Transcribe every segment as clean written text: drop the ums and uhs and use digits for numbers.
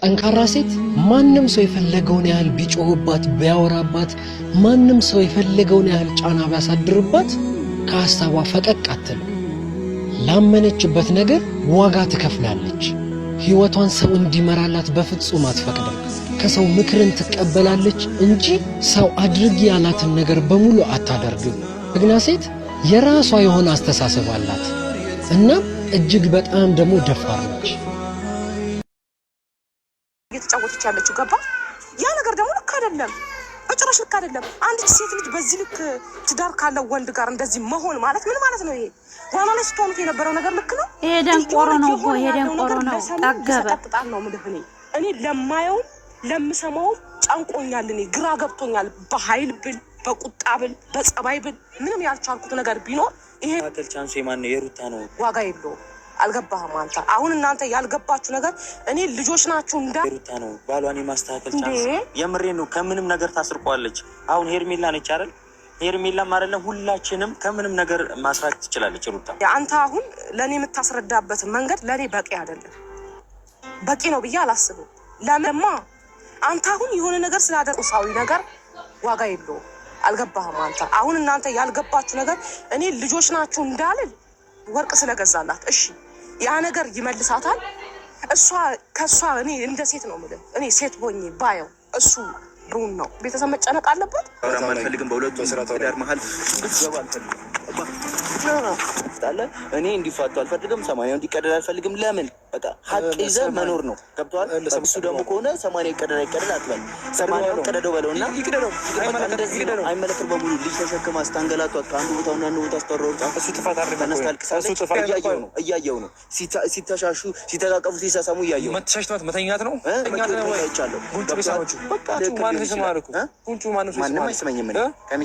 ጠንካራ ሴት ማንም ሰው የፈለገውን ያህል ቢጮህባት ቢያወራባት ማንም ሰው የፈለገውን ያህል ጫና ቢያሳድርባት ከሐሳቧ ፈቀቅ አትልም። ላመነችበት ነገር ዋጋ ትከፍላለች። ሕይወቷን ሰው እንዲመራላት በፍጹም አትፈቅድም። ከሰው ምክርን ትቀበላለች እንጂ ሰው አድርግ ያላትን ነገር በሙሉ አታደርግም። ጀግና ሴት የራሷ የሆነ አስተሳሰብ አላት እና እጅግ በጣም ደግሞ ደፋር ነች። እየተጫወተች ያለችው ገባ። ያ ነገር ደግሞ ልክ አይደለም፣ በጭራሽ ልክ አይደለም። አንድ ሴት ልጅ በዚህ ልክ ትዳር ካለው ወንድ ጋር እንደዚህ መሆን ማለት ምን ማለት ነው? ይሄ ዋና ላይ ስትሆኑት የነበረው ነገር ልክ ነው? ይሄ ደንቆሮ ነው እኮ ይሄ ደንቆሮ ነው። ተቀጥጣን ነው ምልህ። እኔ ለማየው ለምሰማው ጨንቆኛል። እኔ ግራ ገብቶኛል። በኃይል ብል በቁጣ ብል በጸባይ ብል ምንም ያልቻልኩት ነገር ቢኖር ይሄ ቻንሱ የማን ነው? የሩታ ነው። ዋጋ የለውም። አልገባህም አንተ። አሁን እናንተ ያልገባችሁ ነገር እኔ ልጆች ናችሁ እንዳ ሩታ ነው ባሏን የማስተካከል ቻንስ የምሬ ነው። ከምንም ነገር ታስርቋለች። አሁን ሄርሜላ ነች አይደል? ሄርሜላም አይደለም ሁላችንም ከምንም ነገር ማስራት ትችላለች ሩታ። አንተ አሁን ለኔ የምታስረዳበት መንገድ ለኔ በቂ አይደለም፣ በቂ ነው ብዬ አላስብም። ለምንማ አንተ አሁን የሆነ ነገር ስላደረጉ ሳዊ ነገር ዋጋ የለውም። አልገባህም አንተ። አሁን እናንተ ያልገባችሁ ነገር እኔ ልጆች ናችሁ እንዳልል ወርቅ ስለገዛላት እሺ ያ ነገር ይመልሳታል። እሷ ከሷ እኔ እንደ ሴት ነው የምልህ። እኔ ሴት ሆኜ ባየው እሱ ብሩን ነው ቤተሰብ መጨነቅ አለበት። አራም አልፈልግም። በሁለቱ ትዳር መሀል እንድትገባ አልፈልግም። እኔ እንዲፋቱ አልፈልግም። ሰማንያው እንዲቀደድ አልፈልግም። ለምን በቃ ሀቅ ይዘህ መኖር ነው። ገብቶሃል? እሱ ደግሞ ከሆነ ሰማንያ ይቀደድ አይቀደድ አትበል። ሰማንያውን ቀደደው በለውና እንደዚህ ነው። አይመለከት በሙሉ ልጅ ተሸክማ ስታንገላቷት ከአንዱ ቦታ አንዱ ቦታ አስተወረውጣ እሱ ጥፋት አድርገህ ተነስታልቅሳለች። እያየው ነው ሲተሻሹ ሲተቃቀፉ ሲሳሳሙ እያየው መተሻሽቷት መተኛት ነው። አይቻለሁ። ጉንጭ ቢሳሞቹ በቃ ማንም ይሰማልኩ ጉንጩ ማንም አይሰማኝም።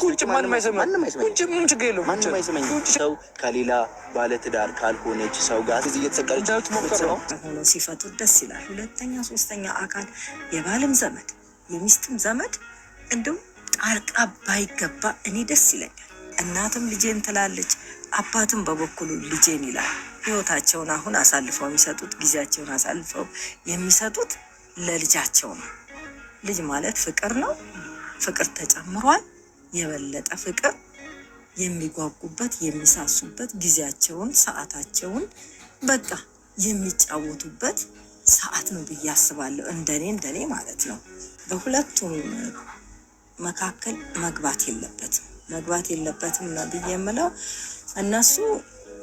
ጉንጭ ማንም አይሰማኝም። ጉንጭ ምን ችግር የለውም። ማንም አይሰማኝም። ሰው ከሌላ ባለትዳር ካልሆነች ሰው ጋር እዚህ እየተሰቀለች ሞክረው ሆኖ ሲፈቱት ደስ ይላል። ሁለተኛ ሶስተኛ አካል የባልም ዘመድ የሚስትም ዘመድ እንደው ጣልቃ ባይገባ እኔ ደስ ይለኛል። እናትም ልጄን ትላለች፣ አባትም በበኩሉ ልጄን ይላል። ህይወታቸውን አሁን አሳልፈው የሚሰጡት ጊዜያቸውን አሳልፈው የሚሰጡት ለልጃቸው ነው። ልጅ ማለት ፍቅር ነው። ፍቅር ተጨምሯል። የበለጠ ፍቅር የሚጓጉበት የሚሳሱበት ጊዜያቸውን ሰዓታቸውን በቃ የሚጫወቱበት ሰዓት ነው ብዬ አስባለሁ። እንደኔ ማለት ነው። በሁለቱም መካከል መግባት የለበትም ነው ብዬ የምለው። እነሱ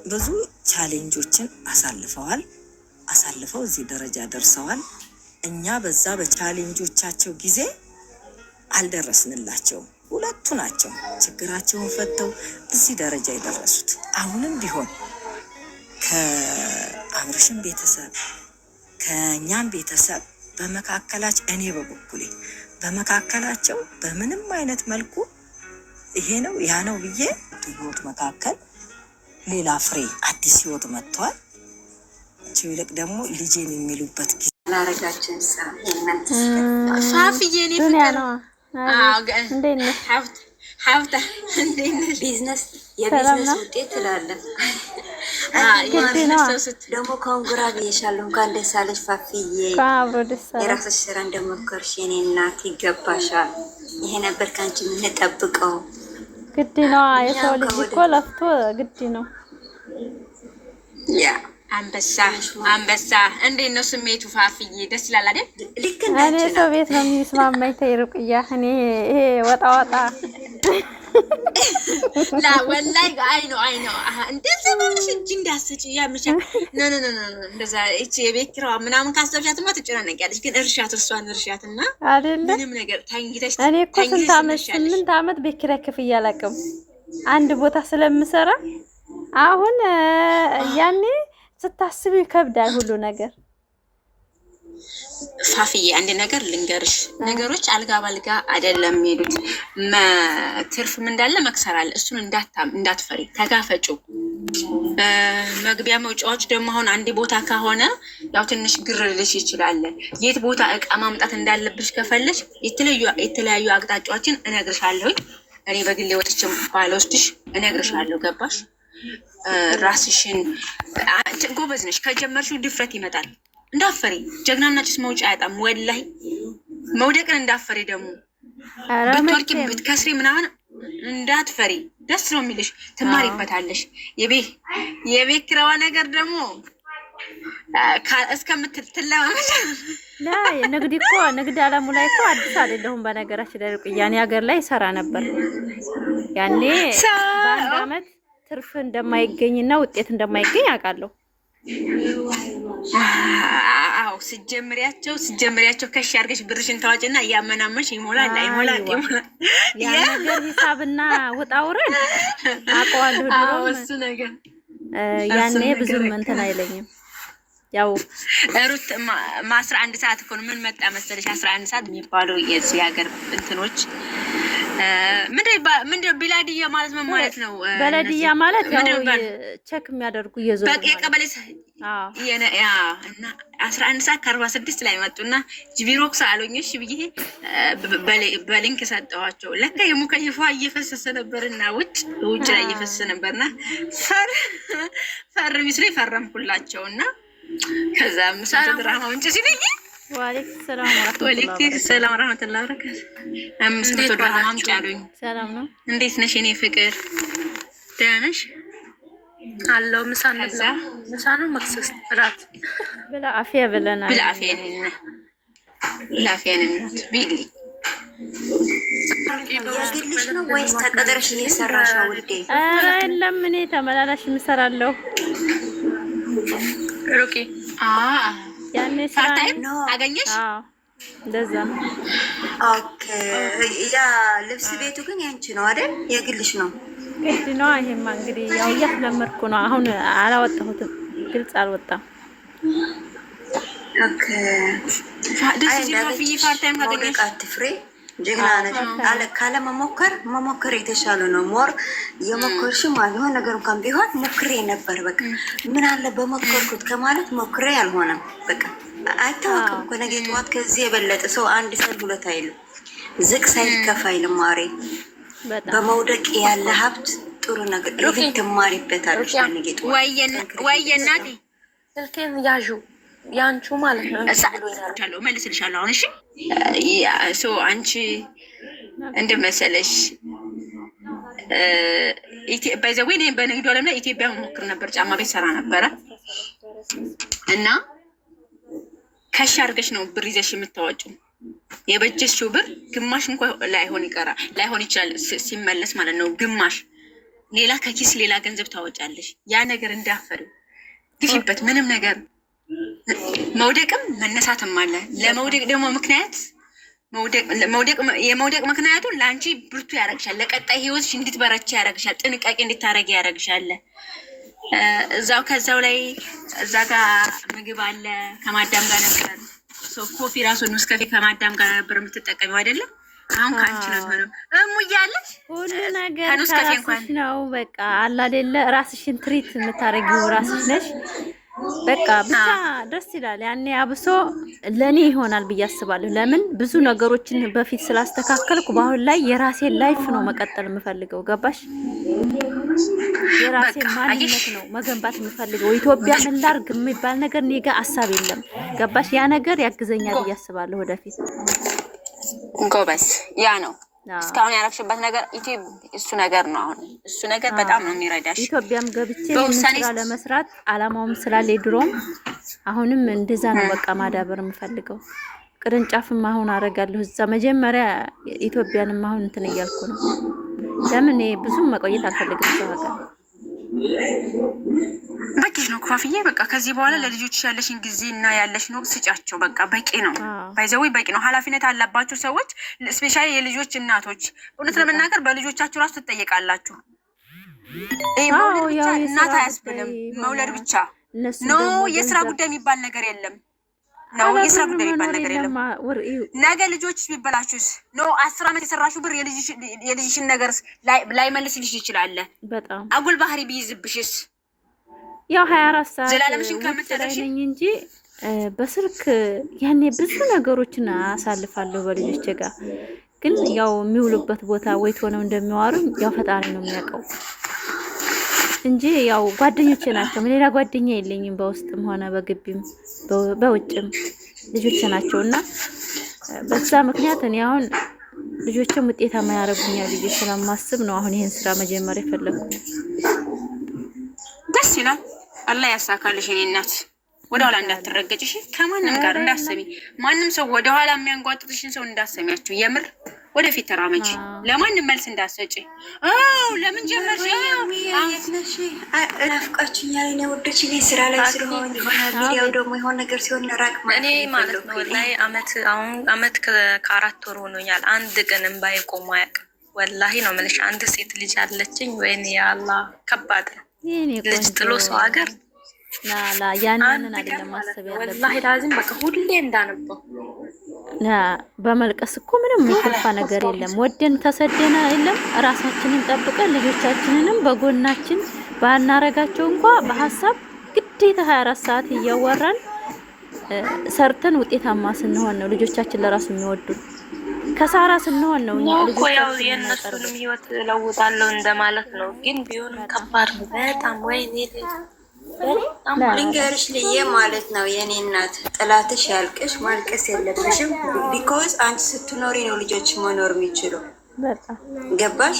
ብዙ ቻሌንጆችን አሳልፈው እዚህ ደረጃ ደርሰዋል። እኛ በዛ በቻሌንጆቻቸው ጊዜ አልደረስንላቸውም። ሁለቱ ናቸው ችግራቸውን ፈተው እዚህ ደረጃ የደረሱት። አሁንም ቢሆን ከአብርሽም ቤተሰብ ከእኛም ቤተሰብ በመካከላቸው እኔ በበኩሌ በመካከላቸው በምንም አይነት መልኩ ይሄ ነው ያ ነው ብዬ ህይወት መካከል ሌላ ፍሬ አዲስ ህይወት መጥቷል። ይልቅ ደግሞ ልጄን የሚሉበት ጊዜ ላረጋችን ፋፍዬ እኔ ፍቅር ሀብታ ቢዝነስ የቢዝነስ ውጤት ትላለህ። ደግሞ ኮንግራ ብዬሻለሁ። እንኳን ደስ አለሽ ፋፍዬ። የራስሽ ስራ እንደሞከርሽ የኔ እናት ይገባሻል። ይሄ ነበር ከአንቺ የምንጠብቀው። ግድ ነው። የሰው ልጅ እኮ ለፍቶ ግድ ነው። ያ አንበሳ እንዴት ነው ስሜቱ ፋፍዬ? ደስ ይላል አይደል? ልክ እኔ ሰው ቤት ነው የሚስማማኝ። ተይሩቅያ እኔ ይሄ ወጣ ላ ወላይ አይ ነው እንደዛ ማለት እንጂ እንዳሰጭ ያምሻ ኖ እንደዛ እቺ የቤት ኪራይ ምናምን ካሰብሻትማ ትጨናነቂያለሽ። ግን እርሻትና አይደለ ምንም ነገር ታንጊተሽ እኔ እኮ 8 ዓመት ቤት ኪራይ ክፍያ አላውቅም አንድ ቦታ ስለምሰራ። አሁን ያኔ ስታስብ ይከብዳል ሁሉ ነገር። ፋፍዬ አንድ ነገር ልንገርሽ፣ ነገሮች አልጋ ባልጋ አይደለም የሚሄዱት። ትርፍም እንዳለ መክሰር አለ። እሱን እንዳትፈሪ፣ ተጋፈጩ። መግቢያ መውጫዎች ደግሞ አሁን አንድ ቦታ ከሆነ ያው ትንሽ ግር ልሽ ይችላል። የት ቦታ እቃ ማምጣት እንዳለብሽ ከፈለሽ የተለያዩ አቅጣጫዎችን እነግርሻለሁ። እኔ በግሌ ወጥቼም ባልወስድሽ እነግርሻለሁ። ገባሽ? ራስሽን ጎበዝ ነሽ። ከጀመርሽው ድፍረት ይመጣል። እንዳፈሪ ጀግናና ጭስ መውጫ አያጣም። ወላሂ መውደቅን እንዳፈሪ ደግሞ ብትወርቂ ብትከስሪ ምናምን እንዳትፈሪ። ደስ ነው የሚልሽ፣ ትማሪበታለሽ። የቤት ኪራዋ ነገር ደግሞ እስከምትለማመድ ላይ ንግድ አለሙ ላይ እኮ አዲስ አይደለሁም። በነገራችን ላይ ሩቅያኔ ሀገር ላይ ሰራ ነበር። ያኔ በአንድ አመት ትርፍ እንደማይገኝና ውጤት እንደማይገኝ አውቃለሁ። አዎ ስጀምሪያቸው ከሽ አድርገሽ ብርሽን ታዋጭና እያመናመሽ ይሞላል። ያ ነገር ሂሳብና ውጣ ውረድ አውቀዋለሁ። ድሮ እሱ ነገር ያኔ ብዙም እንትን አይለኝም። ያው ሩት 11 ሰዓት እኮ ነው። ምን መጣ መሰለሽ 11 ሰዓት የሚባለው የዚህ ሀገር እንትኖች ምንድነው ቢላድያ ማለት ምን ማለት ነው? በለድያ ማለት ያው ቼክ የሚያደርጉ እየዞሩ በቃ የቀበሌ እና 11 ሰዓት ከ46 ላይ መጡና ጂቢሮክስ አሉኝ። እሺ ብዬ በሊንክ ሰጠኋቸው። ለካ የሙከይፋ እየፈሰሰ ነበርና ውጭ ላይ እየፈሰሰ ነበርና ፈርሚ ስለኝ ፈረምኩላቸውና ከዛ ምሳሌ ድራማ እንጭ ሲልኝ ወአለይኩም ሰላም ወራህመቱላሂ ወበረካቱ። 500 ድርሃም አምጪ አሉኝ። ሰላም ነው። እንዴት ነሽ የኔ ፍቅር? ደህና ነሽ? አለው ምሳ ነው መክሰስ እራት ብላ አፍያ ብለናል። ብላ አፍያ ነን ቢሊ የግልሽ ነው ወይስ ተቀጥረሽ እየሰራሽ ነው ውዴ? ኧረ የለም እኔ ተመላላሽ የምሰራለሁ። ሩቂ ያኔ ፓርታይም አገኘሽ? እንደዛ ነው። ኦኬ ያ ልብስ ቤቱ ግን ያንቺ ነው አይደል? የግልሽ ነው? ግድ ነው። ይሄማ እንግዲህ ያው እያስለመድኩ ነው። አሁን አላወጣሁትም፣ ግልጽ አልወጣም። ኦኬ ፓርታይም ካገኘሽ አትፍሬ፣ ጀግና ነሽ። ካለ መሞከር የተሻለ ነው። ሞር የሞከርሽም የሆነ ነገር እንኳን ቢሆን ሞክሬ ነበር በቃ ምን አለ በሞከርኩት ከማለት ሞክሬ አልሆነም። በቃ አይታወቅም እኮ ነገ ጠዋት ከዚህ የበለጠ ሰው አንድ ሰው ሁለት አይልም፣ ዝቅ ሳይል ከፍ አይልም። ማሬ በመውደቅ ያለ ሀብት ጥሩ ነገር ይሄን ትማሪበታለሽ። ነገ ጠዋት ወይየናቲ ስልኬን ያዡ ያንቹ ማለት ነው። እሳለሁ መልስልሻለሁ። አሁን እሺ አንቺ እንደመሰለሽ ባይዘዌ እኔ በንግዱ ዓለም ላይ ኢትዮጵያ ሞክር ነበር። ጫማ ቤት ሰራ ነበረ እና ከሽ አድርገሽ ነው ብር ይዘሽ የምታወጪው። የበጀሽው ብር ግማሽ እንኳን ላይሆን ይችላል ሲመለስ ማለት ነው። ግማሽ ሌላ ከኪስ ሌላ ገንዘብ ታወጫለሽ። ያ ነገር እንዳፈር ግፊበት። ምንም ነገር መውደቅም መነሳትም አለ። ለመውደቅ ደግሞ ምክንያት የመውደቅ ምክንያቱ ለአንቺ ብርቱ ያደርግሻል። ለቀጣይ ህይወትሽ እንድትበረቺ ያደርግሻል። ጥንቃቄ እንድታረጊ ያደርግሻል። ከዛው ላይ እዛ ጋር ምግብ አለ። ከማዳም ጋር ነበር ኮፊ ራሱ ኑስካፌ ከማዳም ጋር ነበር የምትጠቀሚው አይደለም? አሁን ከአንቺ ነው የሚሆነው። እያለች ሁሉ ነገር ከራስሽ ነው። በቃ አላ አይደለ? ራስሽን ትሪት የምታረጊው ራስሽ ነሽ። በቃ ብቻ ደስ ይላል። ያኔ አብሶ ለኔ ይሆናል ብዬ አስባለሁ። ለምን ብዙ ነገሮችን በፊት ስላስተካከልኩ በአሁን ላይ የራሴን ላይፍ ነው መቀጠል የምፈልገው። ገባሽ? የራሴን ማንነት ነው መገንባት የምፈልገው። ኢትዮጵያ ምን ላድርግ የሚባል ነገር እኔ ጋር ሀሳብ የለም። ገባሽ? ያ ነገር ያግዘኛል ብዬ አስባለሁ ወደፊት። ጎበዝ ያ ነው እስካሁን ያረፍሽበት ነገር እሱ ነገር ነው። አሁን እሱ ነገር በጣም ነው የሚረዳሽ። ኢትዮጵያም ገብቼ ስራ ለመስራት አላማውም ስላለ ድሮም አሁንም እንደዛ ነው በቃ ማዳበር የምፈልገው። ቅርንጫፍም አሁን አረጋለሁ እዛ። መጀመሪያ ኢትዮጵያንም አሁን እንትን እያልኩ ነው። ለምን ብዙም መቆየት አልፈልግም እዛ ሀገር። በቂሽ ነው ኮፍዬ። በቃ ከዚህ በኋላ ለልጆች ያለሽን ጊዜ እና ያለሽን ወቅት ስጫቸው። በቃ በቂ ነው። ባይዘው በቂ ነው። ኃላፊነት አለባችሁ ሰዎች፣ ስፔሻሊ የልጆች እናቶች። እውነት ለመናገር በልጆቻችሁ ራሱ ትጠየቃላችሁ። መውለድ ብቻ እናት አያስብልም። መውለድ ብቻ ኖ የስራ ጉዳይ የሚባል ነገር የለም። ነው የስራ ጉዳይ የሚባል ነገር የለም። ነገ ልጆች ቢበላሹስ? ኖ 10 ዓመት የሰራሽው ብር የልጅሽን ነገር ላይ መልስልሽ ይችላል። በጣም አጉል ባህሪ ቢይዝብሽስ? ያው 24 ሰዓት ዘላለምሽን ከምትደረሽኝ እንጂ በስልክ ያኔ ብዙ ነገሮችን አሳልፋለሁ በልጆቼ ጋር። ግን ያው የሚውሉበት ቦታ ወይት ሆነው እንደሚዋሩኝ ያው ፈጣሪ ነው የሚያውቀው። እንጂ ያው ጓደኞቼ ናቸው። ሌላ ጓደኛ የለኝም። በውስጥም ሆነ በግቢም በውጭም ልጆቼ ናቸው እና በዛ ምክንያት እኔ አሁን ልጆችም ውጤታማ ያደርጉኛል ብዬ ስለማስብ ነው አሁን ይሄን ስራ መጀመር የፈለኩት። ደስ ይላል። አላህ ያሳካልሽ የኔ እናት። ወደ ኋላ እንዳትረገጭ እሺ። ከማንም ጋር እንዳሰሚ ማንም ሰው ወደ ኋላ የሚያንጓጥጥሽን ሰው እንዳሰሚያቸው። የምር ወደፊት ተራመጂ። ለማንም መልስ እንዳትሰጪ። ለምን ጀመርሽ? ናፍቃችሁኛል እኔ ወዶች። እኔ ስራ ላይ ስለሆነ ሚዲያው ደግሞ የሆነ ነገር ሲሆን ራቅ እኔ ማለት ነው ወላሂ አመት ከ4 ወር ሆኖኛል። አንድ ቀን እምባዬ ቆሞ አያውቅም። ወላሂ ነው የምልሽ። አንድ ሴት ልጅ አለችኝ። ወይኔ ያአላህ ከባድ ነው ልጅ ጥሎ ሰው ሀገር ላ ያንን አይደለም ማሰብ ያለብን። ወላሂ ላዚም በቃ ሁሌ እንዳነበው በመልቀስ እኮ ምንም የሚከፋ ነገር የለም። ወደን ተሰደና የለም ራሳችንን ጠብቀን ልጆቻችንንም በጎናችን ባናረጋቸው እንኳ በሐሳብ ግዴታ 24 ሰዓት እያወራን ሰርተን ውጤታማ ስንሆን ነው ልጆቻችን ለራሱ የሚወዱ። ከሳራ ስንሆን ነው እኮ ያው የእነሱንም ህይወት ለውጣለሁ እንደማለት ነው። ግን ቢሆንም ከባድ ነው በጣም። ወይኔ ልንገርሽ ልዬ ማለት ነው የኔ እናት፣ ጥላትሽ ያልቅሽ፣ ማልቀስ የለብሽም። ቢኮዝ አንቺ ስትኖሪ ነው ልጆች መኖር የሚችሉ። ገባሽ?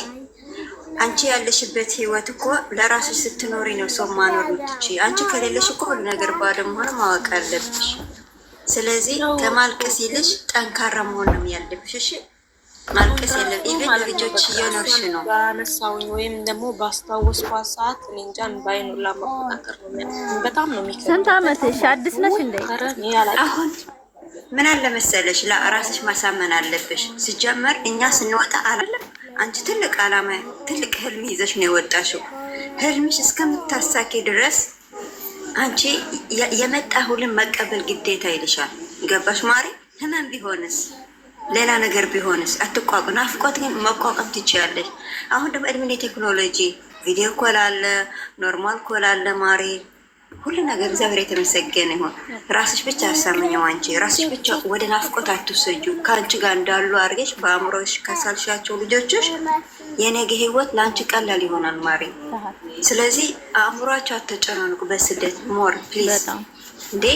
አንቺ ያለሽበት ህይወት እኮ ለራስሽ ስትኖሪ ነው ሰው ማኖር የምትችይ። አንቺ ከሌለሽ እኮ ሁሉ ነገር ባዶ መሆን ማወቅ አለብሽ። ስለዚህ ከማልቀስ ይልሽ ጠንካራ መሆን ነው ያለብሽ። እሺ ማልቀስ የለም። ኢቨን ልጆች እየኖርሽ ነው። ባነሳውኝ ወይም ደግሞ ባስታወስኳት ሰዓት እንጃን ባይኑላ ማቆጣጠር ነው። በጣም ነው የሚከብደው። ስንት አመትሽ? አዲስ ነሽ እንዴ? አሁን ምን አለ መሰለሽ ለራስሽ ማሳመን አለብሽ። ሲጀመር እኛ ስንወጣ አይደለም አንቺ ትልቅ አላማ ትልቅ ህልም ይዘሽ ነው የወጣሽው። ህልምሽ እስከምታሳኪ ድረስ አንቺ የመጣ ሁሉን መቀበል ግዴታ ይልሻል። ገባሽ ማሪ? ህመም ቢሆንስ ሌላ ነገር ቢሆንስ አትቋቁ። ናፍቆት ግን መቋቋም ትችያለሽ። አሁን ደግሞ እድሜ ቴክኖሎጂ ቪዲዮ ኮል አለ፣ ኖርማል ኮል አለ ማሪ። ሁሉ ነገር እግዚአብሔር የተመሰገነ ይሁን። ራስሽ ብቻ አሳምኘው። አንቺ ራስሽ ብቻ ወደ ናፍቆት አትውሰጁ። ከአንቺ ጋር እንዳሉ አድርገሽ በአእምሮሽ ከሳልሻቸው ልጆችሽ የነገ ህይወት ለአንቺ ቀላል ይሆናል ማሪ። ስለዚህ አእምሯቸው አትጨናንቁ በስደት ሞር ፕሊዝ። እንዴ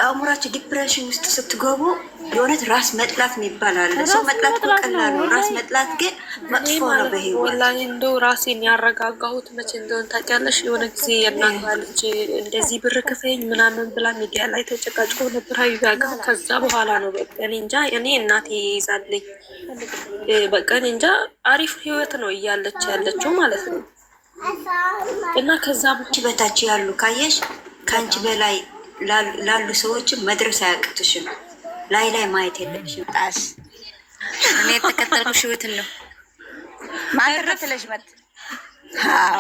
አእምሯቸው ዲፕሬሽን ውስጥ ስትገቡ የሆነት ራስ መጥላት የሚባል አለ። ሰው መጥላት እኮ ቀላል ነው። ራስ መጥላት ግን መጥፎ ነው በህይወት። ወላሂ እንደው ራሴን ያረጋጋሁት መቼ እንደሆነ ታውቂያለሽ? የሆነ ጊዜ የእናቷ ልጅ እንደዚህ ብር ክፈኝ ምናምን ብላ ሚዲያ ላይ ተጨቃጭቆ ነበር ሀቢባ ጋር። ከዛ በኋላ ነው በቃ እኔ እንጃ እኔ እናቴ ይዛለኝ በቃ እኔ እንጃ አሪፍ ህይወት ነው እያለች ያለችው ማለት ነው። እና ከዛ በታች ያሉ ካየሽ ከአንቺ በላይ ላሉ ሰዎችም መድረስ አያቅትሽም። ላይ ማየት የለብሽም። ጣስ እኔ የተከተልኩሽ ህይወትን ነው ማድረግ ትለሽ መጥ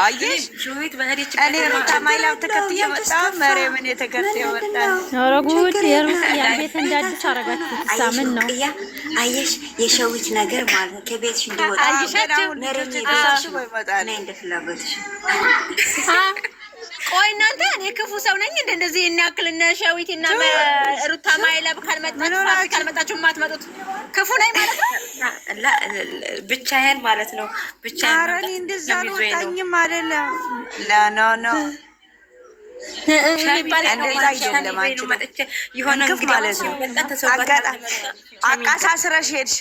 አየሽ ህይወት በህዲች እኔ ሩታ ማይላው ተከትዬ መጣሁ። ማርያምን የተከተየ ወጣን ወረጉት የሩቅያ ቤት እንዳዲስ አረጋችሁ ሳምን ነው። አየሽ የሸዊት ነገር ማለት ከቤትሽ እንዲወጣ ነረኝ ደሳሽ ወይ መጣ ነኝ እንደፍላጎትሽ። ቆይ እናንተ እኔ ክፉ ሰው ነኝ እንደዚህ እናክል እነ ሸዊት እና ሩታ ማይላብ ካልመጣችሁ ማትመጡት ክፉ ነኝ ማለት ነው። ብቻዬን ማለት ነው። ብቻዬን አረኒ እንደዛ አልወጣኝም አይደለም። ኖ የሆነ ማለት ነው። አቃሳስረሽ ሄድሻ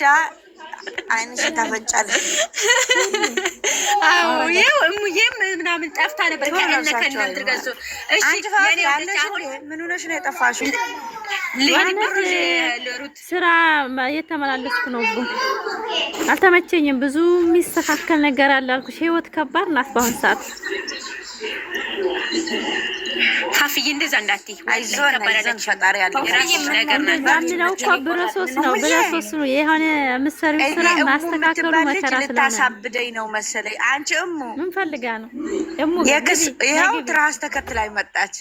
አይንሽ ታፈጫለሽ። አዎ ይኸው እሙዬም ምናምን ጠፍታ ነበር ከእናንተ ገዙ። እሺ ምን ሆነሽ ነው የጠፋሽው? ስራ እየተመላለስኩ ነው። አልተመቸኝም። ብዙ የሚስተካከል ነገር አለ አልኩሽ። ህይወት ከባድ ናት በአሁን ሰዓት። ሀፍዬ እንደዛ እንዳትዪ አይዞን ፈጣሪ ያለ ነገር ናት። ባንለው እኮ ብረሶስ ነው የሆነ የምትሰሪው ስራ ማስተካከሉ መከራ ስለሆነ ልታሳብደኝ ነው መሰለኝ። አንቺ ምን ፈልጋ ነው ይኸው ትራስ ተከትላይ መጣች።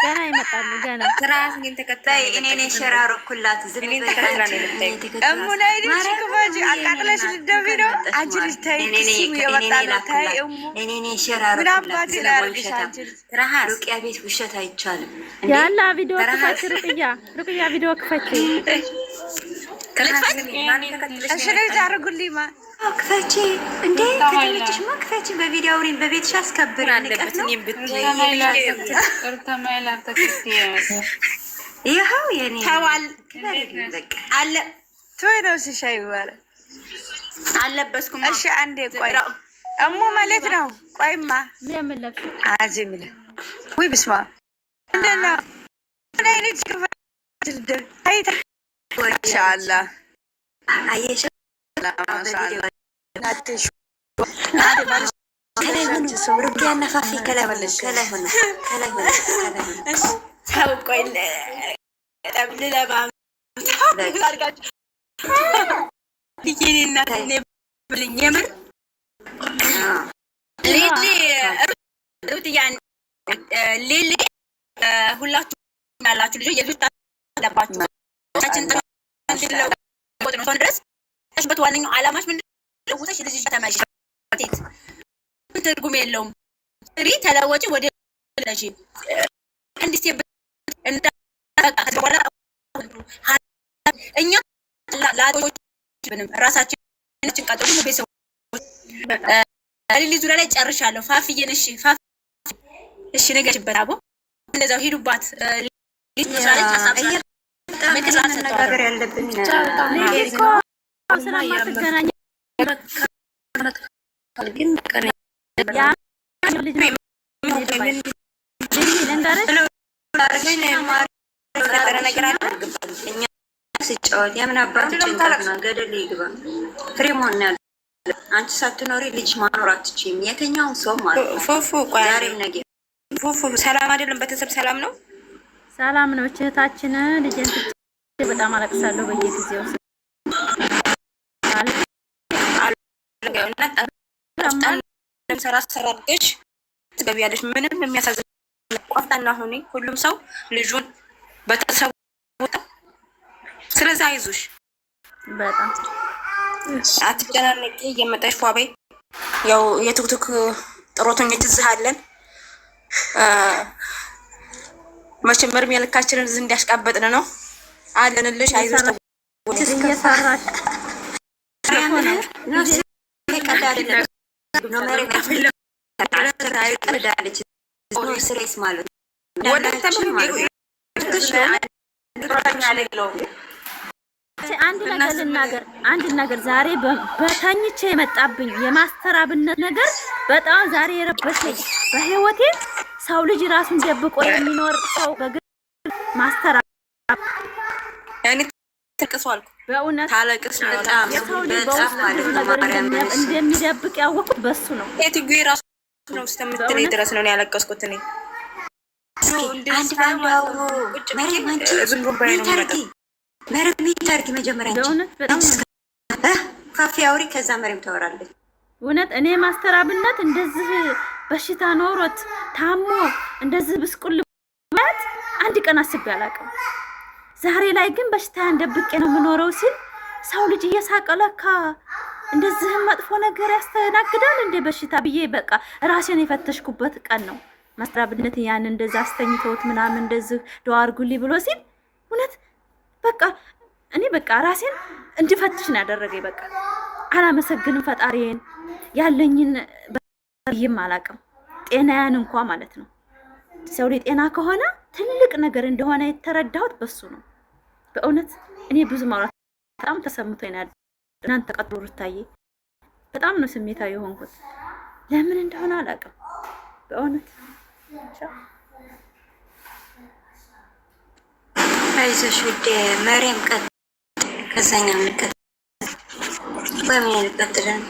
ገና ይመጣሉ ገና ትራስ ግን ተከታይ እኔ ነኝ ሸራርኩላት። ዝም እሙ ላይ ልጅ ክፋጅ አቃጥለሽ ልትደፊ ነው አንቺ ልጅ። ተይ እሱ የመጣ ነው። ተይ እሙ እኔ ነኝ ሸራርኩላት። ምን አባቴ ላድርግሽ አንቺ ሩቅያ ቤት ውሸት አይቻልም። ያላ ቪዲዮ ክፈች። ሩቅያ ቪዲዮ ክፈች። ክፈቺ እንዴ ከተመችሽማ ክፈቺ። በቪዲዮ አውሪን፣ በቤትሽ አስከብሪ። ንቀት ነው ይኸው የኔ ተዋል አለ ቶይ ነው ሲሻይ ይባላል አለበስኩም። እሺ አንዴ ቆይ እሙ ማለት ነው። ቆይማ አዚም ለ ወይ ብስማ እንደና አይነት ማሻአላህ አየሽ ሌሊ ሁላችሁ ያላችሁ ልጆች የፊት አለባችሁ ድረስ በት ዋነኛው አላማሽ ምንድን ነው? ውሰሽ ልጅ ተመሽ ሴት ትርጉም የለውም። ሪ ተለወጪ ወደ ልጅ አንድ ሴት እንዳ በኋላ እኛ ላቶች ምንም ራሳችን ቀጥሉ ቤተሰቦች ሪሊ ዙሪያ ላይ ጨርሻለሁ። ፋፍዬን እሺ ነገርሽበት አቦ እንደዛው ሂዱባት ልጅ መስላለች ሐሳብ መነጋገር ያለብን ስለማትገናኝ ግን ስጫወት የምን አባት ጭንቀት ነው። ገደል ይግባ። ፍሬ መሆን ያለ አንቺ ሳትኖሪ ልጅ ማኖር አትችይም። የትኛውን ሰው ማለት ፉፉ ቆይ ዛሬም ነገ ፉፉ ሰላም አይደለም? ቤተሰብ ሰላም ነው? ሰላም ነው። እህታችን ልጅን በጣም አለቅሳለሁ በየጊዜው ሰራሰራሽ ትገቢያለሽ። ምንም የሚያሳዝን ቆፍጣና ሆኔ ሁሉም ሰው ልጁን በተሰቡ ስለዚህ አይዞሽ፣ በጣም አትጨናነቂ። እየመጣሽ ፏቤ ያው የቱክቱክ ጥሮተኞች እዚህ አለን። መቼም እድሜ ልካችንን እዚህ እንዲያሽቃበጥን ነው አለንልሽ። አይዞሽ እየሰራሽ አንድ ነገር ዛሬ በተኝቼ የመጣብኝ የማስተራብነት ነገር በጣም ዛሬ የረበሸኝ በህይወቴ ሰው ልጅ ራሱን ደብቆ የሚኖር ሰው በግል ማስተራብ ትልቅሷል በእውነት ታለቅስ ነው። እንደሚደብቅ ያወቅኩት በሱ ነው። የትጉ ራሱ ነው እስከምትለኝ ድረስ ነው ያለቀስኩት እኔ። አንድ ባንድ አውሩ መሬም አንቺ መሬም ሚታርጊ መጀመሪያ በእውነት በጣም ካፌ አውሪ፣ ከዛ መሬም ታወራለች። እውነት እኔ ማስተራብነት እንደዚህ በሽታ ኖሮት ታሞ እንደዚህ ብስቁል ማለት አንድ ቀን አስቤ አላውቅም። ዛሬ ላይ ግን በሽታን ደብቄ ነው የምኖረው ሲል ሰው ልጅ እየሳቀ ለካ እንደዚህ መጥፎ ነገር ያስተናግዳል እንደ በሽታ ብዬ በቃ ራሴን የፈተሽኩበት ቀን ነው። ማስተራብነት ያን እንደዛ አስተኝተውት ምናምን እንደዚህ ዱአ አድርጉልኝ ብሎ ሲል እውነት በቃ እኔ በቃ ራሴን እንድፈትሽ ነው ያደረገኝ። በቃ አላመሰግንም ፈጣሪዬን ያለኝን በይም አላውቅም ጤናያን እንኳን ማለት ነው። ሰው ላይ ጤና ከሆነ ትልቅ ነገር እንደሆነ የተረዳሁት በሱ ነው። በእውነት እኔ ብዙ ማውራት በጣም ተሰምቶኝ ነው። እናንተ ቀጥሩ ሩታዬ፣ በጣም ነው ስሜታዊ የሆንኩት። ለምን እንደሆነ አላውቅም በእውነት። አይዞሽ ውዴ መሪያም ቀጥ ከዛኛ ምልከት በምን እንቀጥለን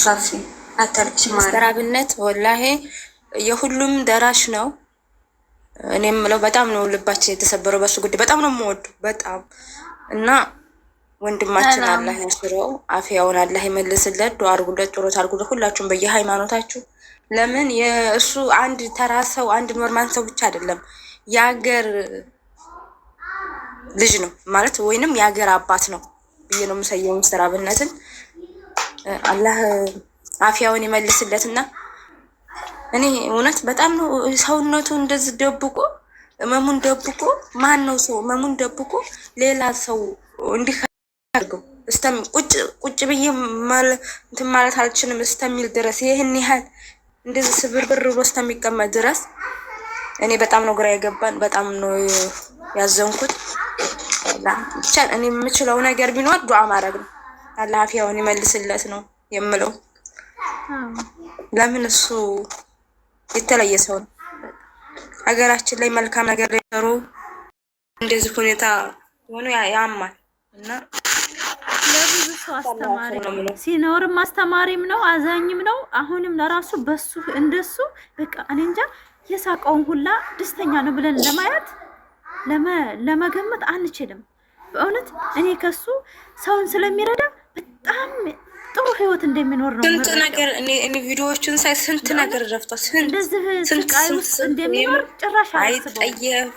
ሻፊ አታልቅሽ ማለት ማስተራብነት ወላሂ የሁሉም ደራሽ ነው። እኔም ምለው በጣም ነው ልባችን የተሰበረው በሱ ጉዳይ። በጣም ነው የምወደው በጣም እና ወንድማችን አላህ ያስረው፣ አፍያውን አላህ ይመልስለት። ዱአ አድርጉለት፣ ጸሎት አድርጉለት ሁላችሁም በየሃይማኖታችሁ። ለምን የእሱ አንድ ተራ ሰው አንድ ኖርማል ሰው ብቻ አይደለም፣ የሀገር ልጅ ነው ማለት ወይንም የሀገር አባት ነው ብዬ ነው የምሰየው። ማስተራብነትን አላህ አፍያውን ይመልስለትና እኔ እውነት በጣም ነው ሰውነቱ እንደዚህ ደብቆ እመሙን ደብቆ ማን ነው ሰው እመሙን ደብቆ ሌላ ሰው እንዲህ ቁጭ ብዬ እንትን ማለት አልችልም እስከሚል ድረስ ይህን ያህል እንደዚህ ስብርብር ብሎ እስከሚቀመጥ ድረስ እኔ በጣም ነው ግራ የገባን፣ በጣም ነው ያዘንኩት። ብቻ እኔ የምችለው ነገር ቢኖር ዱዓ ማድረግ ነው። አላህ አፊያውን ይመልስለት ነው የምለው። ለምን እሱ የተለየ ሰው ነው። ሀገራችን ላይ መልካም ነገር ሊሰሩ እንደዚህ ሁኔታ ሆኖ ያማል እና ለብዙ ሰው አስተማሪ ሲኖርም አስተማሪም ነው አዛኝም ነው። አሁንም ለራሱ በሱ እንደሱ በቃ እኔ እንጃ የሳቀውን ሁላ ደስተኛ ነው ብለን ለማየት ለመገመት አንችልም። በእውነት እኔ ከሱ ሰውን ስለሚረዳ በጣም ጥሩ ህይወት እንደሚኖር ነው። ስንት ነገር እኔ ቪዲዮዎችን ሳይ ስንት ነገር ረፍቷል። እንደዚህ ስቃይ ውስጥ እንደሚኖር ጭራሽ አይጠየፍ።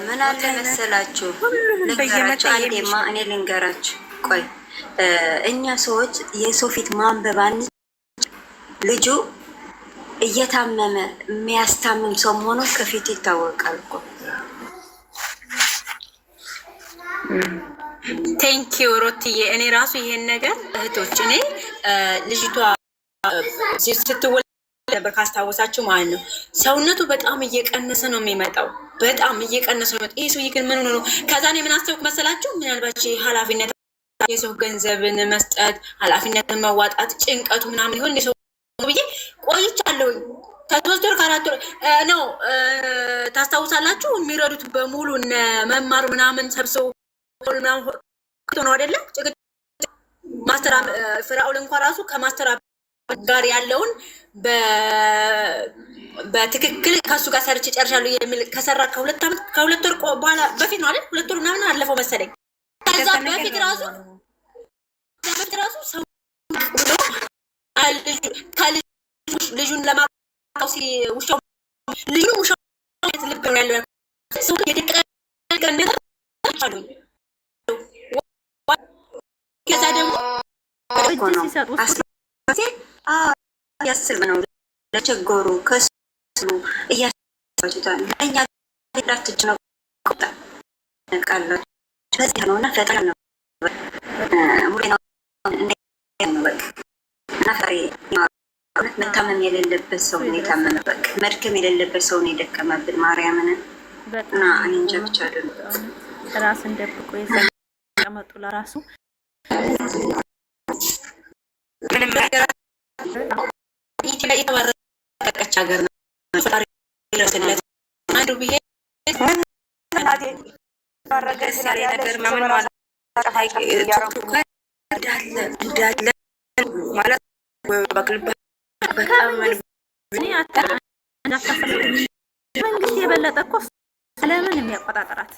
ምን አለ መሰላችሁ አንዴማ እኔ ልንገራችሁ። ቆይ እኛ ሰዎች የሰው ፊት ማንበብ ልጁ እየታመመ የሚያስታምም ሰው መሆኑ ከፊት ይታወቃል እኮ። ቴንኪው ሮትዬ። እኔ ራሱ ይሄን ነገር እህቶች እኔ ልጅቷ ስትወልድ ነበር ካስታወሳችሁ ማለት ነው። ሰውነቱ በጣም እየቀነሰ ነው የሚመጣው፣ በጣም እየቀነሰ ነው። ይሄ ሰውዬ ግን ምን ሆኖ ነው? ከዛ እኔ ምን አሰብኩ መሰላችሁ? ምናልባት ኃላፊነት የሰው ገንዘብን መስጠት፣ ኃላፊነትን መዋጣት፣ ጭንቀቱ ምናምን ይሆን የሰው ብዬ ቆይቻለሁኝ። ከ3 ወር ከ4 ወር ነው ታስታውሳላችሁ። የሚረዱት በሙሉ እነ መማር ምናምን ሰብሰው ምናምን ነው አይደለም። ማስተር ፍራኦል እንኳን ራሱ ከማስተር ጋር ያለውን በትክክል ከሱ ጋር ሰርቼ ጨርሻለሁ የሚል ከሰራ ከ2 ወር በኋላ በፊት ነው አይደል? 2 ወር ምናምን አለፈው መሰለኝ። ከዛ በፊት ራሱ ሰው ልጁን ለማቃው ውሻው ልብ ነው ያለው ሰው የደቀቀ እንደዛ አሉኝ። ከዛ ደግሞ ያስብ ነው ለቸገሩ ከስሉ እያስባችታል እኛ ዳትጅ ነው ቆጣ ነቃላችሁ ስለዚህ ነውና ፈጣሪ ነው ሙሉ ነው ነው በቃ ናፈሪ መታመም የሌለበት ሰው ነው የታመመበት፣ መድከም የሌለበት ሰው ነው የደከመብን። ማርያምን እና እኔ እንጃ ብቻ አይደለም ራስን ደብቆ የተቀመጡ ለራሱ ምንም ነገር ኢትዮጵያ የተባረከች ሀገር ነው። ፈጣሪ ይረስለት አንዱ ብዬ ባረከስ ያለ ነገር ማምን ማለት እንዳለ ማለት በቅልብ በጣም መንግስት የበለጠ እኮ ስለምን የሚያቆጣጠራት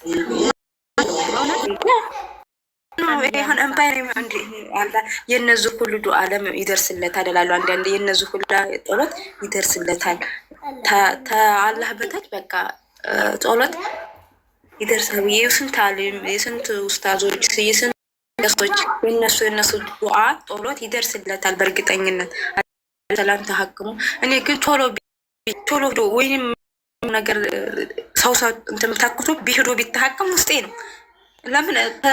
ይሄን ኤምፓየር እንዴ አላ የነዚህ ሁሉ ዱዓ ዓለም ይደርስለታል እላሉ። አንዳንዴ የነዚህ ሁሉ ጸሎት ይደርስለታል አላህ በታች በቃ ጸሎት ይደርሳል። የስንት ዓለም የስንት ኡስታዞች የስንት ሰዎች የነሱ ዱዓ ጸሎት ይደርስለታል በእርግጠኝነት ሰላም ተሐክሙ። እኔ ግን ቶሎ ወይንም ነገር ሰው እንተምታክቶ ቢሄዶ ቢተሐከም ውስጤ ነው። ለምን 2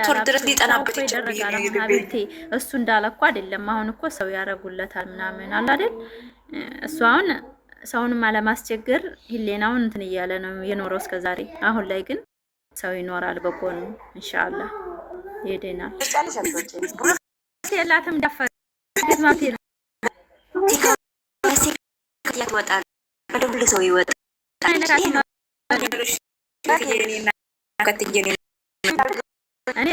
ወር ድረስ ሊጠናበት ይችላል? እሱ እንዳለ እኮ አይደለም። አሁን እኮ ሰው ያረጉለታል ምናምን አለ አይደል? እሱ አሁን ሰውንም አለማስቸገር ሂሌናውን እንትን እያለ ነው የኖረው እስከዛሬ። አሁን ላይ ግን ሰው ይኖራል በጎኑ ኢንሻአላህ ይደናል። የላትም ዳፈር ማት ይወጣል በደብል ሰው ይወጣል። እኔ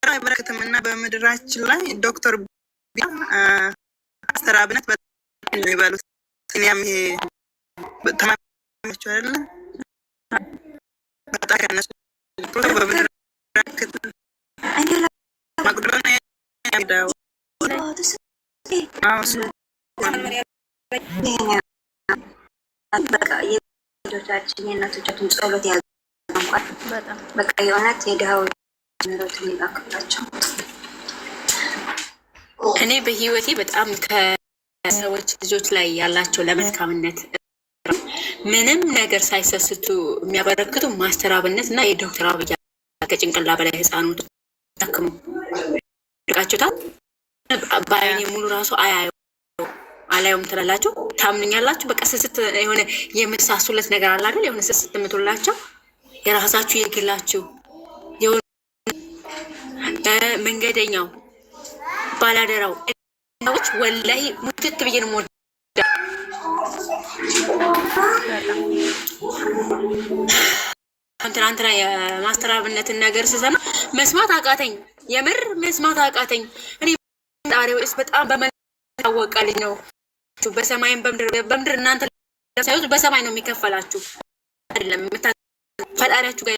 አይበረከትም እና በምድራችን ላይ ዶክተር አስተራብነት በጣም ነው ይባሉት። እኛም ይሄ ተማሪዎች አይደለም በጣም ከነሱ በምድራችን ማቅዶና ያዳው በቃ የልጆቻችን የእናቶቻችን ጸሎት ያልቋል። በቃ የእውነት የድሃዎች ምሕረቱን ይላክላቸው። እኔ በህይወቴ በጣም ከሰዎች ልጆች ላይ ያላቸው ለመልካምነት ምንም ነገር ሳይሰስቱ የሚያበረክቱ ማስተር አብነት እና የዶክተር አብይ ከጭንቅላ በላይ ህፃኑ ተክሙ ልቃችሁታል። በአይኔ ሙሉ ራሱ አላየውም ትላላችሁ፣ ታምኑኛላችሁ። በቃ ስስት የሆነ የምትሳሱለት ነገር አለ አይደል? የሆነ ስስት የምትውላቸው የራሳችሁ የግላችሁ የሆነ መንገደኛው ባላደራው ሰዎች ወላሂ ሙትት ብዬ ነው ትናንትና የማስተር አብነትን ነገር ስሰማ መስማት አቃተኝ። የምር መስማት አቃተኝ። እኔ ጣሪያውስ በጣም በመታወቃልኝ ነው። በሰማይም በምድር እናንተ ሳይሆን በሰማይ ነው የሚከፈላችሁ አይደለም ፈጣሪያችሁ ጋር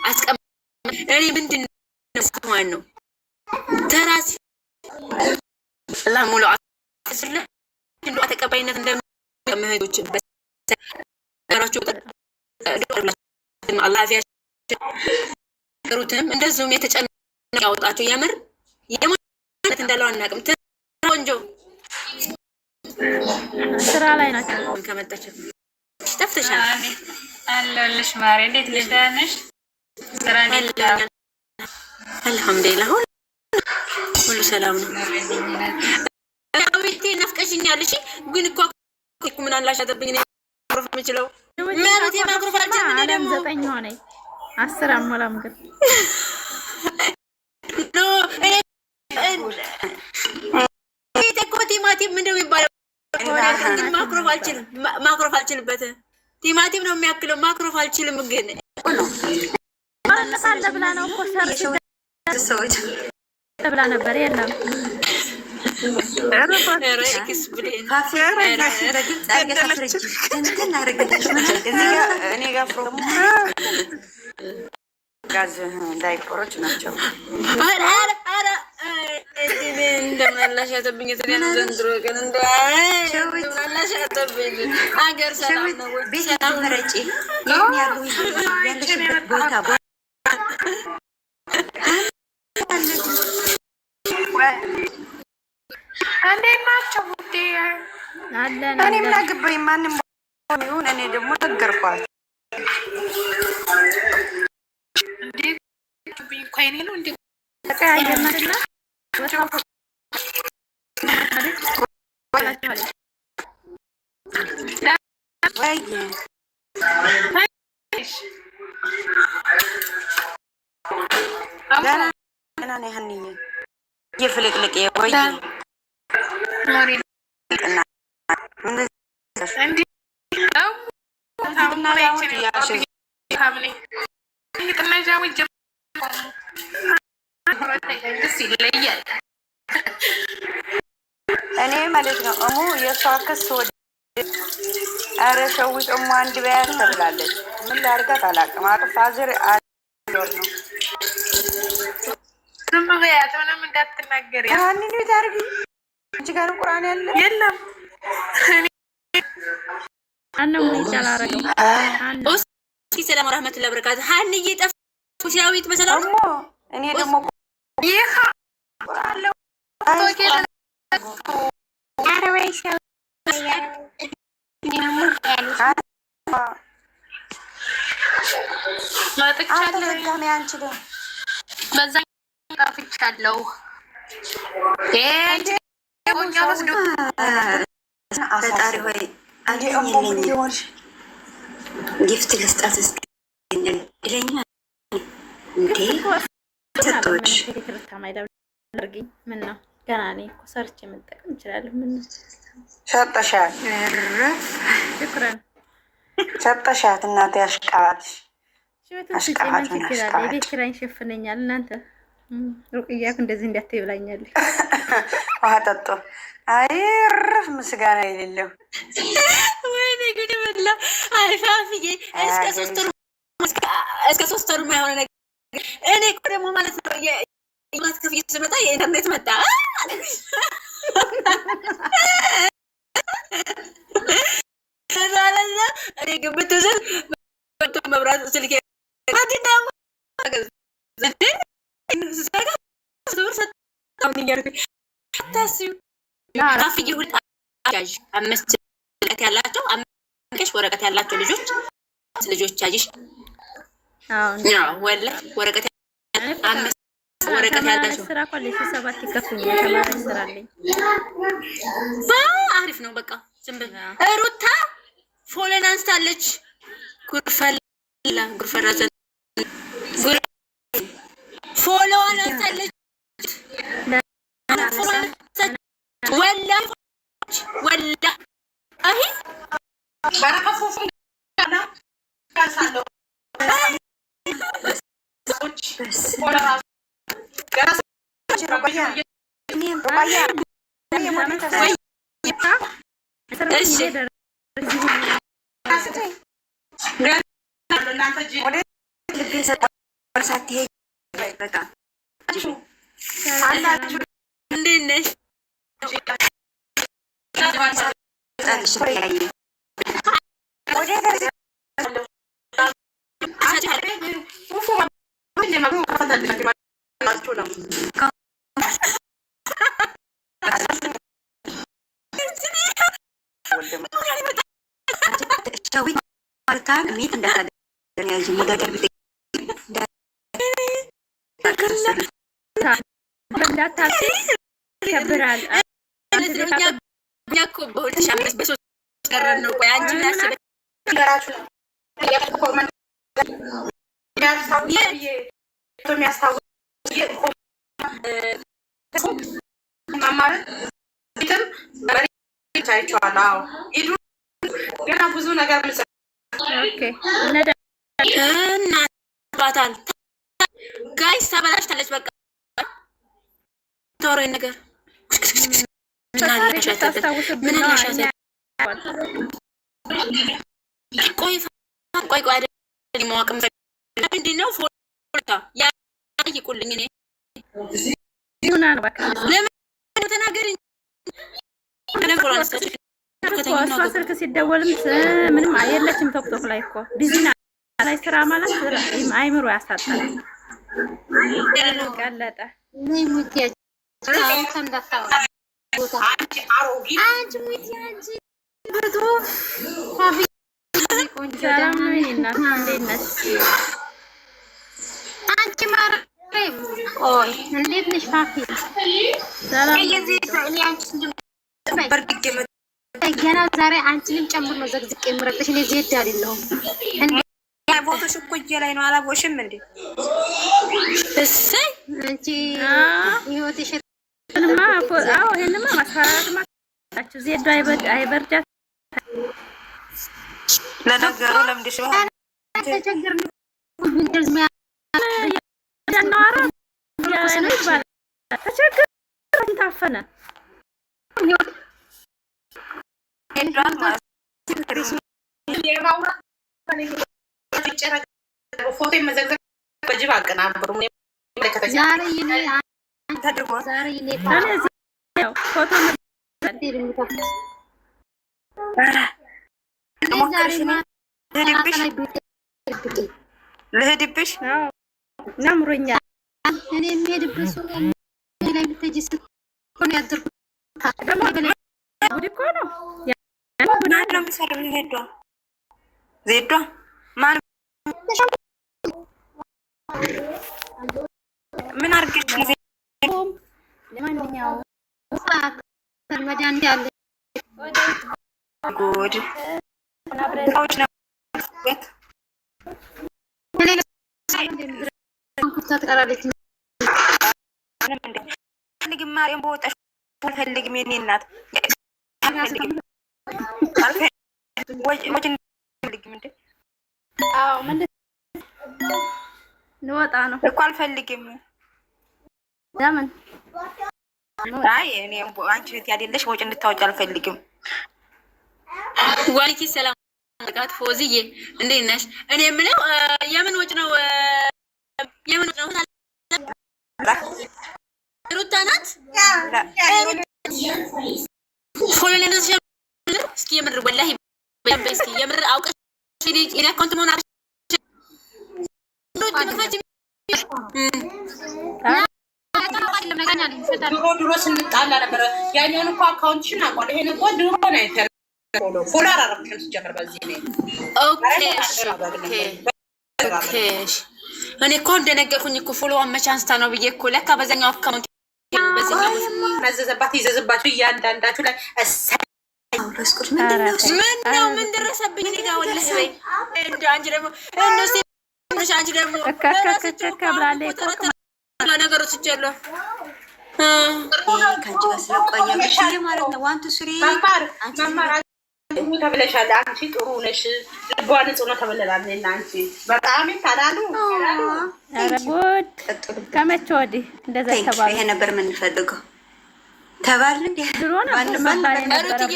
አስቀም እኔ ምንድን ነው ተራስ ለሙሉ አስለ እንደው ተቀባይነት እንደምሄዶች በሰራችሁ አላህ ያሽሩትም እንደዚሁም የተጨነቀ ያወጣቸው የምር የማለት እንዳለው አናውቅም። ቆንጆ ስራ ላይ ናቸው። ከመጣች ጠፍተሻል። አለሁልሽ ማሬ፣ እንዴት ነሽ? ደህና ነሽ? ስራ እንዴት ነው? አልሐምዱሊላህ ሁሉ ሰላም ነው። አቤቴ ናፍቀሽኛል። እሺ ግን እኮ ምን አላሻተብኝ ነው ማክሮፍ የምችለው ማለት የማክሮፍ አልችልም። እኔ ደግሞ 9 ሆነ 10 አሞላም ግን ኖ ቲማቲም ምንድነው የሚባለው? ማክሮፍ አልችልበት። ቲማቲም ነው የሚያክለው። ማክሮፍ አልችልም ግን አለ ብላ ነው እኮ ሰዎች ብላ ነበር። የለም ጋዝ ዳይፐሮች ናቸው። እንደምናላሻተብኝ ዘንድሮ ቀን እንደምናላሻተብኝ ሀገር ሰላም ነው። ሰላም ረጪ ያለሽበት ቦታ እንዴት ናቸው? ውዴ እኔ ምን አገባኝ ማንም ይሁን። እኔ ደግሞ ነገርኳት እንዴ ኮይኔ ነው እንዴ ተቀያየናልና የፍልቅልቅ ወይ እኔ ማለት ነው እሙ የእሷ ክስ ወደ ኧረ ሸዊት እሙ አንድ በያት ተብላለች። ምን ላድርጋት አላውቅም። አቅፋዝር ነው ዝም በያት፣ ምንም እንዳትናገር። ያንን ቤት አድርጊ። አንቺ ጋር ቁርአን ያለ የለም አነው ይቻላል። ሰላም ወራህመቱላሂ ወበረካቱ። ሀንዬ ጠፍቶ ሲያዊት በሰላም እኔ ደግሞ ይሄ አለው መጥቻለሁ። በዛ ጠፍቻለሁ። ፈጣሪ ሆይ አለኝ ጊፍት ልስጣት ይለኛል እንዴ ሰጦች ምን ነው ገና እኔ እኮ ሰርቼ መጠቀም እችላለሁ። ምን ነው ሰጠሻት? ሽክራን ሰጠሻት? እናቴ አሽቃባች አሽቃባች የቤት ኪራይን ሸፍነኛል። እናንተ ሩቅያክ እንደዚህ እንዳትይ ብላኛለች። ውሃ ጠጡ። አይርፍ ምስጋና የሌለው ወይኔ ጉድ በላ አይፋፍዬ እስከ 3 ወር የማይሆነ ነገር እኔ እኮ ደግሞ ማለት ነው የማት ከፍዬ ስመጣ የኢንተርኔት መጣ ከዛለና እኔ ግብት ስል መብራት ስልኬ ያላቸው ተጨናንቀሽ ወረቀት ያላቸው ልጆች ያጅሽ ወላሂ ወረቀት ወረቀት ያላቸው ስራ እኮ ለሽ 7 ይከፍሉኛል። ተማሪ ስራ አለኝ። አሪፍ ነው። በቃ ዝም ብለህ ሩታ ፎሎን አንስታለች። ጉርፈላ ፎሎን አንስታለች። ወላ አይ ባረከፉ ገና ብዙ ነገር እናባታል ጋይስ ተበላሽታለች። በቃ ተወሬ ነገር ምን ቆይ አይደል ማወቅም ምንድን ነው ፎታ ያይቁልኝ እኔ ለምን ተናገሪኝ። እሷ ስልክ ሲደወልም ምንም የለችም። ቶክቶክ ላይ እኮ ቢዚና ላይ ስራ ማለት አይምሮ ያሳጣል። ቀለጠ እንዴት ነሽ ፋፊ? ገና ዛሬ አንቺንም ጨምር ነው ዘግዝቄ የምረጥሽ። እኔ ዜድ አይደለሁም እንዴ? ፎቶሽ እኮ እጄ ላይ ነው። አላቦሽም እንዴ? እሰይ አንቺ ህይወትሽ ይሄንማ ማስፈራራት ማጣችሁ ዜድ አይበርዳት። ለነገሩ ለምንድሽ ነው ተቸገርን ታፈነ ፎቶ መዘግዘግ በጅብ አቀናብሩ ልሄድብሽ ናምሮኛ እኔ የሚሄድብሽ ላይ ልትሄጂ ስትሆን ያድርኩት እኮ ነው። ዜዷ ማን ምን አርግሽ ነው? ለማንኛውም መድኃኒት ያለ ጉድ ትቀራለች። ፈልግም ማርያም በወጣሽ ፈልግም የኔ እናት ንወጣ ነው እኮ አልፈልግም። ለምን? አይ እኔ አንቺ እህት ያደለሽ ወጭ እንድታወጪ አልፈልግም። ዋይኪ ሰላም አለቃት ፎዚዬ እንዴት ነሽ? እኔ የምለው የምን ወጭ ነው? ሩታ ናት። ፎሎነርሽ እስኪ የምር ወላሂ እስኪ የምር አውቀሽ እኔ አካውንት መሆን አለሽ ድሮ ስንጣላ ነበረ። ያኛውን እኮ አካውንትሽን አውቀዋለሁ። ይሄን እኮ ድሮ ነው ፎሎ አላረግሽም ሲጀምር በዚህ ነው። ኦኬ እኔ እኮ እንደነገርኩኝ እኮ ፎሎ አመቻንስታ ነው ብዬ እኮ ለካ በዛኛው አካውንት በዛኛው መዘዘባት ይዘዝባችሁ እያንዳንዳችሁ ላይ ምነው ምን ደረሰብኝ? እኔ ጋር ወላሂ ወይ እንደ አንቺ ደግሞ እነሱ አንቺ ደግሞ ነገሮች ይችላል ከአንቺ ጋር ስለቆየሽ ማለት ነው። ዋን ቱ ስሪ ተብለሻል። አንቺ ጥሩ ነሽ፣ ልቧ ንጹህ ነው ተብለናል። እና አንቺ በጣም ታላሉ ጉድ ከመቼ ወዲህ እንደዛ ተባለ? ይሄ ነበር የምንፈልገው ተባልን እንዴ? ድሮ ነው ማባል የነበረባችሁ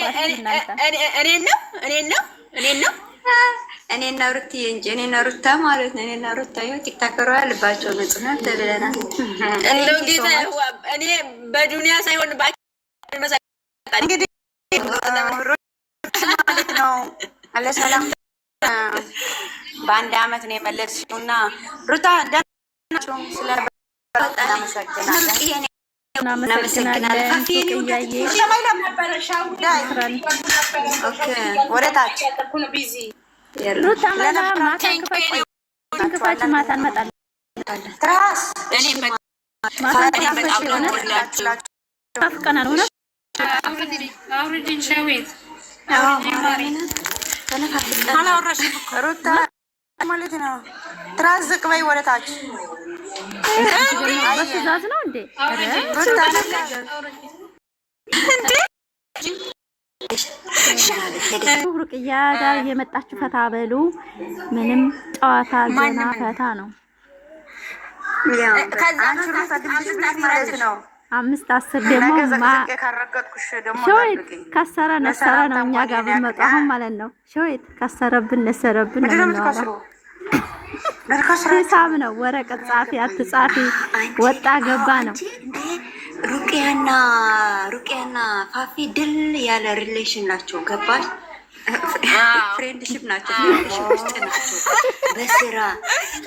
እኔና ሩቲ እንጂ እኔና ሩታ ማለት ነው። እኔና ሩታ ይኸው ቲክታከሯ ልባቸው ንጹህ ነው ተብለናል። እንደው ጌታ እኔ በዱንያ ሳይሆን እንግዲህ ማለት ነው አለ ሰላም በአንድ አመት ነው የመለስሽውና ሩታ ደናቸው ስለ በጣም አመሰግናለሁ። ወደ ታች ሩታ ማታ ማታ እንመጣለን። ትራስ ታፍቀናል ሆነ ሩታ ማለት ነው። ትራስ ዝቅ በይ ወደ ታች። በትዕዛዝ ነው እንዴ? ሩቅያ ዳር እየመጣችሁ ፈታ በሉ። ምንም ጨዋታ ዘና ፈታ ነው። አምስት አስር ደግሞ ሸዊት ከሰረ ነሰረ ነው እኛ ጋር ብንመጣ አሁን ማለት ነው። ሸዊት ከሰረብን ነሰረብን ነው የምንዋለው። ሂሳብ ነው። ወረቀት ጻፊ አትጻፊ ወጣ ገባ ነው። ሩቅያና ፋፊ ድል ያለ ሪሌሽን ናቸው። ገባሽ? ፍሬንድሽፕ ናቸው። ፍሬንድሽፕ ውስጥ ናቸው። በስራ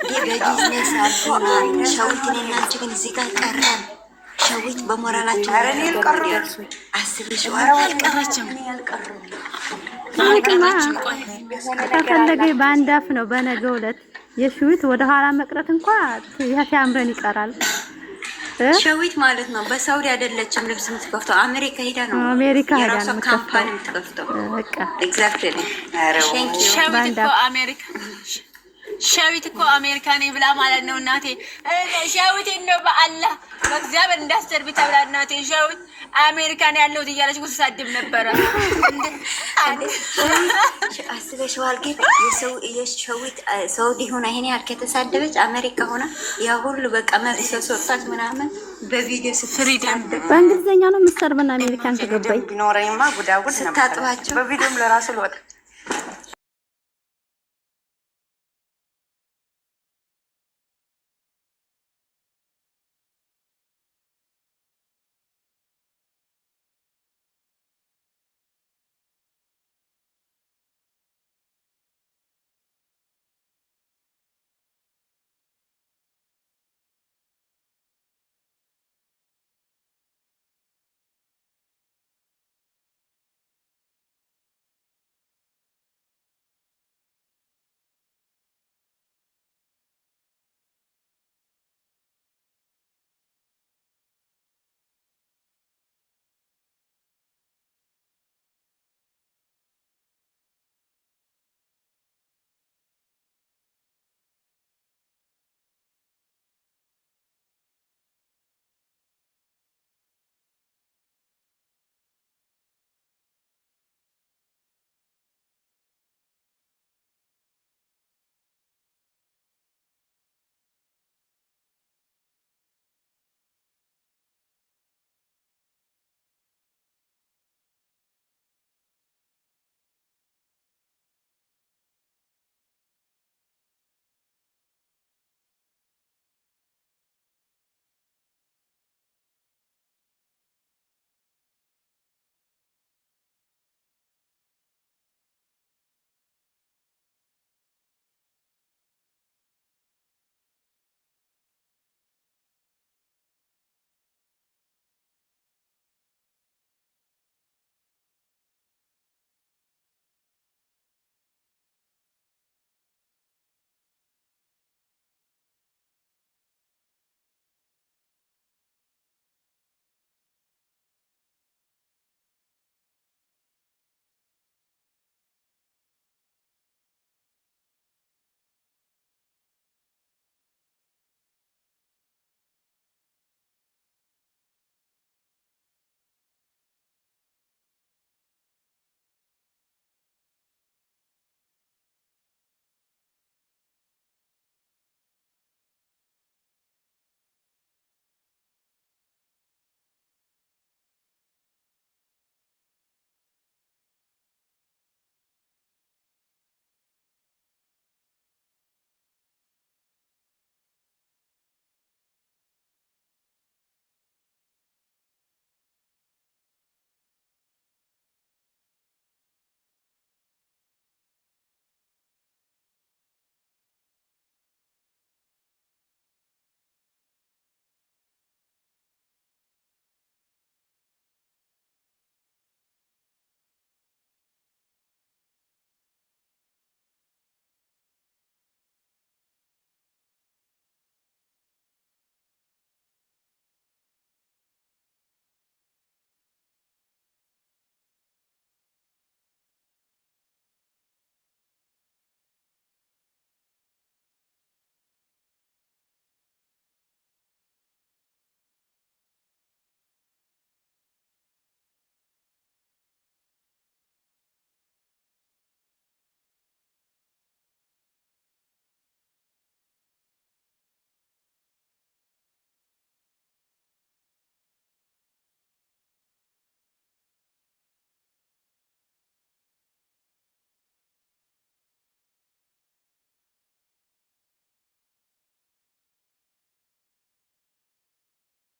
በቢዝነስ አልፎናል። ሸዊት እኔና አንቺ ግን እዚህ ጋር ቀረን። ሸዊት በሞራላቸው አስብሽዋል። አልቀረችም። ከፈለገ በአንድ አፍ ነው። በነገው ዕለት የሸዊት ወደ ኋላ መቅረት እንኳን ያምረን ይቀራል። ሸዊት ማለት ነው በሳውዲ አይደለችም ልብስ የምትከፍተው አሜሪካ ሄዳ ነው። አሜሪካ ሄዳ ነው ካምፓኒ የምትከፍተው። በቃ ኤግዛክትሊ ሸዊት እኮ አሜሪካ ነኝ ብላ ማለት ነው። እናቴ ሸዊት ነው በአላህ በእግዚአብሔር እንዳሰርቢ ተብላ እናቴ ሸዊት አሜሪካ ነው ያለሁት እያለች ስትሳድብ ነበረ። አስበሽዋል? ግን የሸዊት ሳውዲ ሆና ይሄን ያህል ከተሳደበች አሜሪካ ሆና ያ ሁሉ በቃ መሰሶታት ምናምን በቪዲዮ ስትሳደብ በእንግሊዝኛ ነው የምትሰርበና አሜሪካን ከገባይ ቢኖረኝማ ጉዳጉድ ነበር። ስታጥባቸው በቪዲዮም ለራሱ ልወጣ